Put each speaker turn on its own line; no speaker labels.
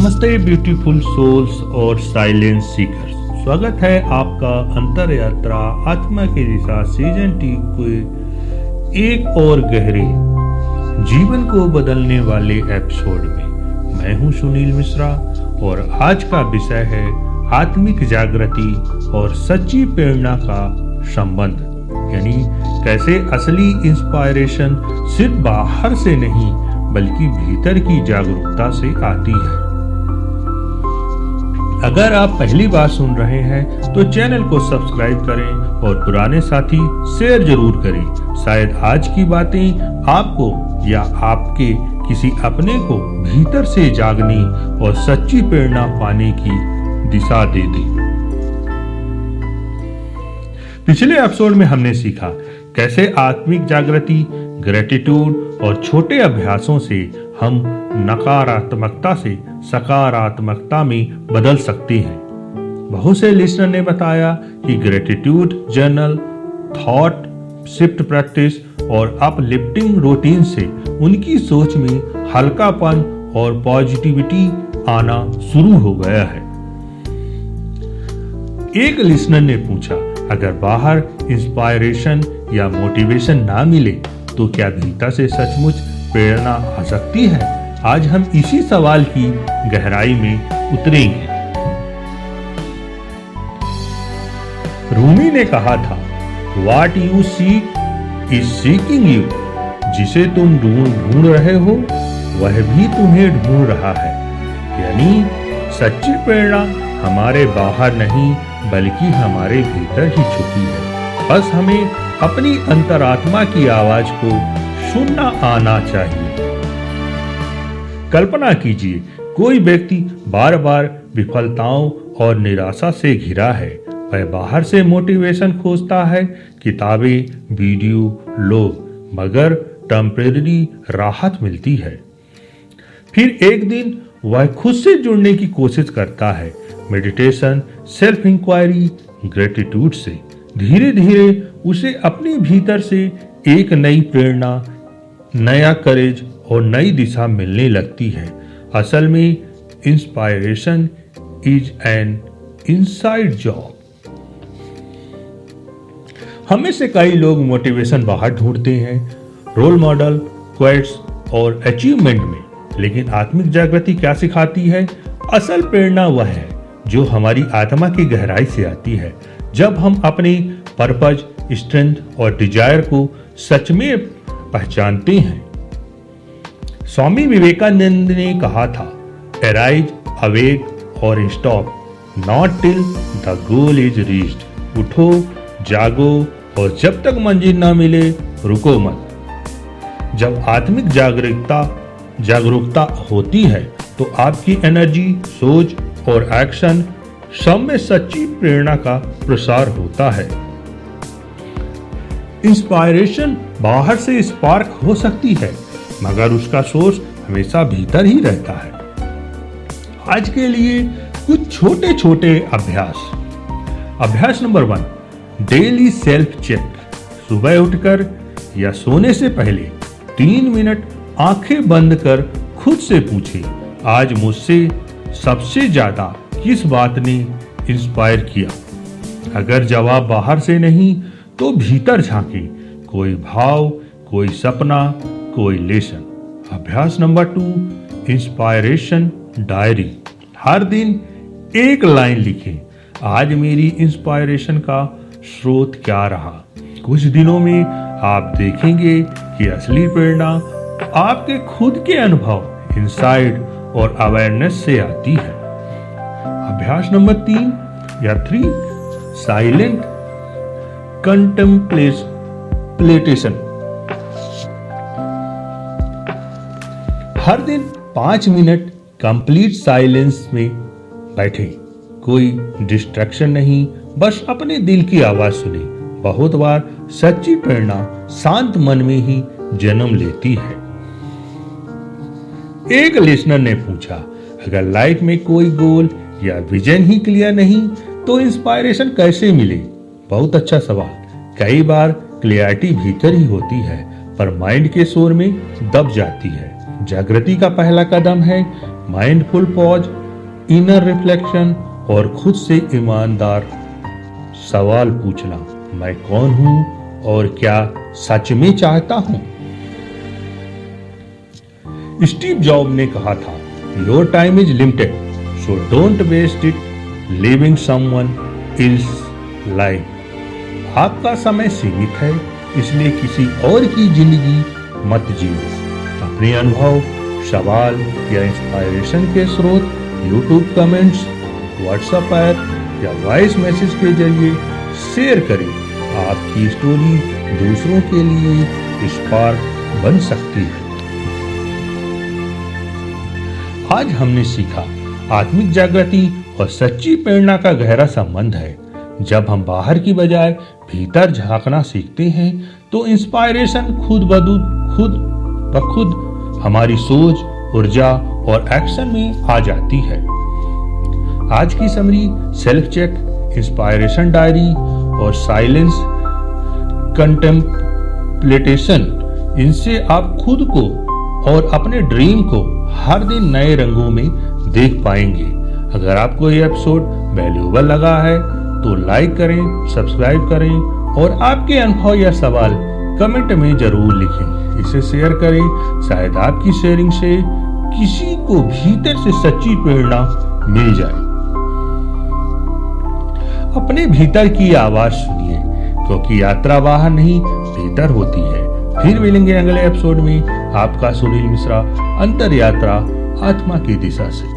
नमस्ते beautiful souls और silence seekers. स्वागत है आपका अंतर यात्रा आत्मा की दिशा सीजन 2 के एक और गहरे जीवन को बदलने वाले एपिसोड में। मैं हूं सुनील मिश्रा और आज का विषय है आत्मिक जागृति और सच्ची प्रेरणा का संबंध, यानी कैसे असली इंस्पायरेशन सिर्फ बाहर से नहीं बल्कि भीतर की जागरूकता से आती है। अगर आप पहली बार सुन रहे हैं तो चैनल को सब्सक्राइब करें और पुराने साथी शेयर जरूर करें। शायद आज की बातें आपको या आपके किसी अपने को भीतर से जागने और सच्ची प्रेरणा पाने की दिशा दे दें। पिछले एपिसोड में हमने सीखा कैसे आत्मिक जागृति, ग्रेटिट्यूड और छोटे अभ्यासों से हम नकारात्मकता से सकारात्मकता में बदल सकते हैं। बहुत से लिसनर ने बताया कि gratitude journal, thought shift practice और अपलिफ्टिंग रूटीन से उनकी सोच में हल्कापन और पॉजिटिविटी आना शुरू हो गया है। एक लिसनर ने पूछा, अगर बाहर इंस्पायरेशन या मोटिवेशन ना मिले तो क्या भीतर से सचमुच प्रेरणा आ सकती है? आज हम इसी सवाल की गहराई में उतरेंगे। रूमी ने कहा था, What you seek is seeking you। जिसे तुम ढूंढ रहे हो वह भी तुम्हें ढूंढ रहा है। यानी सच्ची प्रेरणा हमारे बाहर नहीं बल्कि हमारे भीतर ही छुपी है। बस हमें अपनी अंतरात्मा की आवाज को सुनना आना चाहिए। कल्पना कीजिए, कोई व्यक्ति बार बार विफलताओं और निराशा से घिरा है। वह बाहर से मोटिवेशन खोजता है, किताबें, वीडियो, लोग, मगर टेम्परेरी राहत मिलती है। फिर एक दिन वह खुद से जुड़ने की कोशिश करता है, मेडिटेशन, सेल्फ इंक्वायरी, ग्रेटिट्यूड से। धीरे धीरे उसे अपने भीतर से एक नई प्रेरणा, नया करेज और नई दिशा मिलने लगती है। असल में inspiration is an inside job. हमें से कई लोग मोटिवेशन बाहर ढूंढते हैं, रोल मॉडल, क्वेट्स और अचीवमेंट में, लेकिन आत्मिक जागृति क्या सिखाती है? असल प्रेरणा वह है जो हमारी आत्मा की गहराई से आती है। जब हम अपने पर्पज, स्ट्रेंथ और डिजायर को सच में पहचानते हैं। स्वामी विवेकानंद ने कहा था, अराइज, अवेक और stop not till the goal is reached. उठो, जागो और जब तक मंजिल ना मिले रुको मत। जब आत्मिक जागरूकता होती है तो आपकी एनर्जी, सोच और एक्शन सब में सच्ची प्रेरणा का प्रसार होता है। इंस्पायरेशन बाहर से स्पार्क हो सकती है, मगर उसका सोर्स हमेशा भीतर ही रहता है। आज के लिए कुछ छोटे छोटे अभ्यास। अभ्यास नंबर 1, डेली सेल्फ चेक। सुबह उठकर या सोने से पहले 3 मिनट आंखें बंद कर खुद से पूछें, आज मुझसे सबसे ज्यादा किस बात ने इंस्पायर किया? अगर जवाब बाहर से नहीं तो भीतर झांकें, कोई भाव, कोई सपना, कोई लेसन। अभ्यास नंबर 2, इंस्पायरेशन डायरी। हर दिन एक लाइन लिखें, आज मेरी इंस्पायरेशन का स्रोत क्या रहा। कुछ दिनों में आप देखेंगे कि असली प्रेरणा आपके खुद के अनुभव, इंसाइट और अवेयरनेस से आती है। अभ्यास नंबर 3, साइलेंट कंटेम्पलेशन। हर दिन 5 मिनट कंप्लीट साइलेंस में बैठें। कोई डिस्ट्रैक्शन नहीं, बस अपने दिल की आवाज सुने। बहुत बार सच्ची प्रेरणा शांत मन में ही जन्म लेती है। एक लिसनर ने पूछा, अगर लाइफ में कोई गोल या विजन ही क्लियर नहीं तो इंस्पायरेशन कैसे मिले? बहुत अच्छा सवाल। कई बार क्लियरिटी भीतर ही होती है पर माइंड के शोर में दब जाती है। जागृति का पहला कदम है माइंडफुल पॉज, इनर रिफ्लेक्शन और खुद से ईमानदार सवाल पूछना, मैं कौन हूं और क्या सच में चाहता हूं। स्टीव जॉब ने कहा था, your time is limited, so don't waste it living someone else life. आपका समय सीमित है, इसलिए किसी और की जिंदगी मत जियो। अपने अनुभव, सवाल या इंस्पायरेशन के स्रोत यूट्यूब कमेंट्स, व्हाट्सएप ऐप या वॉइस मैसेज के जरिए शेयर करें। आपकी स्टोरी दूसरों के लिए स्पार्क बन सकती है। आज हमने सीखा, आत्मिक जागृति और सच्ची प्रेरणा का गहरा संबंध है। जब हम बाहर की बजाय भीतर झांकना सीखते हैं तो इंस्पायरेशन खुद ब खुद हमारी सोच, ऊर्जा और एक्शन में आ जाती है। आज की summary, self check, inspiration diary और साइलेंस कंटेम्पलेटेशन, इनसे आप खुद को और अपने ड्रीम को हर दिन नए रंगों में देख पाएंगे। अगर आपको यह एपिसोड वैल्यूएबल लगा है तो लाइक करें, सब्सक्राइब करें और आपके अनुभव या सवाल कमेंट में जरूर लिखें। इसे शेयर करें, शायद आपकी शेयरिंग से किसी को भीतर से सच्ची प्रेरणा मिल जाए। अपने भीतर की आवाज सुनिए, क्योंकि यात्रा बाहर नहीं भीतर होती है। फिर मिलेंगे अगले एपिसोड में। आपका सुनील मिश्रा, अंतर यात्रा आत्मा की दिशा से।